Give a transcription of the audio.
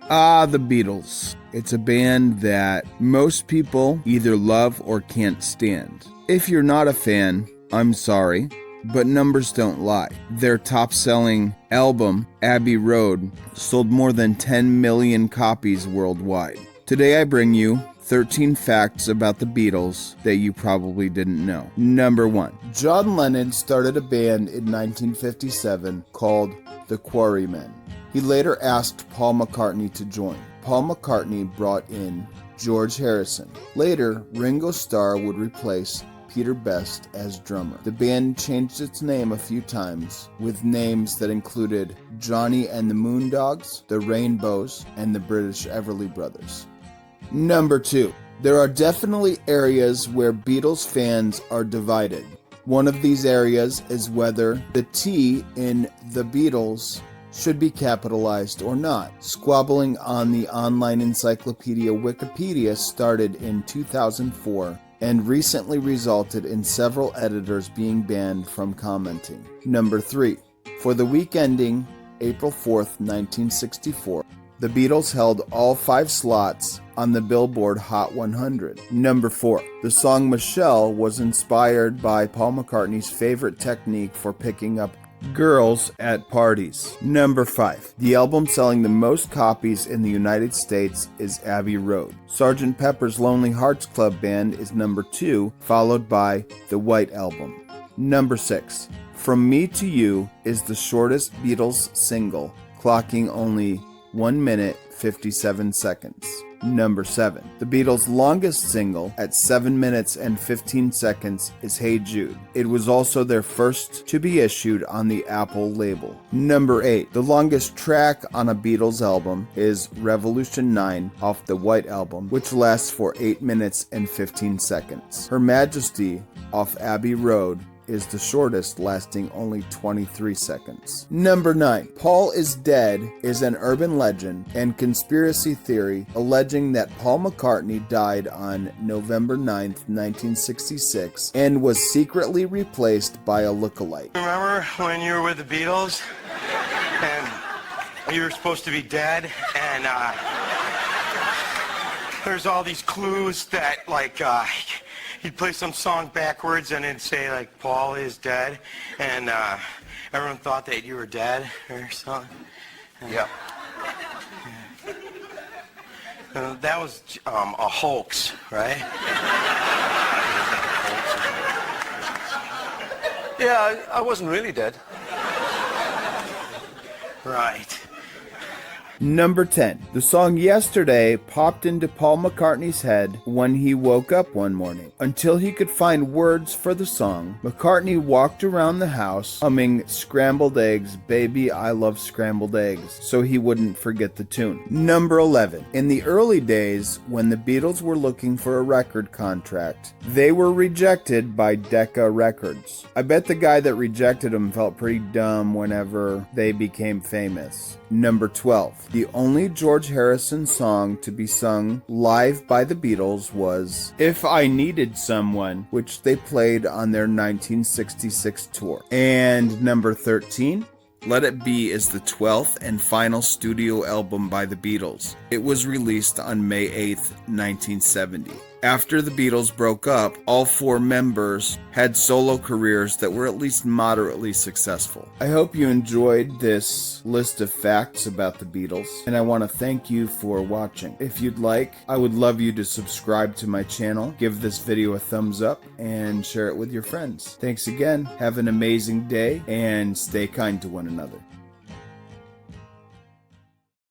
The Beatles. It's a band that most people either love or can't stand. If you're not a fan, I'm sorry, but numbers don't lie. Their top-selling album, Abbey Road, sold more than 10 million copies worldwide. Today I bring you 13 facts about the Beatles that you probably didn't know. Number 1. John Lennon started a band in 1957 called the Quarrymen. He later asked Paul McCartney to join. Paul McCartney brought in George Harrison. Later, Ringo Starr would replace Peter Best as drummer. The band changed its name a few times, with names that included Johnny and the Moondogs, the Rainbows, and the British Everly Brothers. Number 2. There are definitely areas where Beatles fans are divided. One of these areas is whether the T in the Beatles should be capitalized or not. Squabbling on the online encyclopedia Wikipedia started in 2004 and recently resulted in several editors being banned from commenting. Number 3. For the week ending April 4th, 1964, the Beatles held all 5 slots on the Billboard Hot 100. Number 4. The song Michelle was inspired by Paul McCartney's favorite technique for picking up girls at parties. Number 5. The album selling the most copies in the United States is Abbey Road. Sgt. Pepper's Lonely Hearts Club Band is number 2, followed by The White Album. Number 6. From Me to You is the shortest Beatles single, clocking only 1 minute 57 seconds. Number 7. The Beatles' longest single, at 7 minutes and 15 seconds, is Hey Jude. It was also their first to be issued on the Apple label. Number 8. The longest track on a Beatles album is Revolution 9 off the White Album, which lasts for 8 minutes and 15 seconds. Her Majesty off Abbey Road is the shortest, lasting only 23 seconds. Number 9. Paul is Dead is an urban legend and conspiracy theory alleging that Paul McCartney died on November 9th, 1966 and was secretly replaced by a lookalike. Remember when you were with the Beatles and you were supposed to be dead and there's all these clues that he'd play some song backwards and it'd say like Paul is dead and everyone thought that you were dead or something. Yeah. That was a hoax, right? Yeah, I wasn't really dead. Right. Number 10. The song Yesterday popped into Paul McCartney's head when he woke up one morning. Until he could find words for the song, McCartney walked around the house humming Scrambled Eggs, Baby I Love Scrambled Eggs, so he wouldn't forget the tune. Number 11. In the early days, when the Beatles were looking for a record contract, they were rejected by Decca Records. I bet the guy that rejected them felt pretty dumb whenever they became famous. Number 12. The only George Harrison song to be sung live by the Beatles was If I Needed Someone, which they played on their 1966 tour. And number 13. Let It Be is the 12th and final studio album by the Beatles. It was released on May 8th, 1970. After the Beatles broke up, all 4 members had solo careers that were at least moderately successful. I hope you enjoyed this list of facts about the Beatles, and I want to thank you for watching. If you'd like, I would love you to subscribe to my channel, give this video a thumbs up, and share it with your friends. Thanks again, have an amazing day, and stay kind to one another.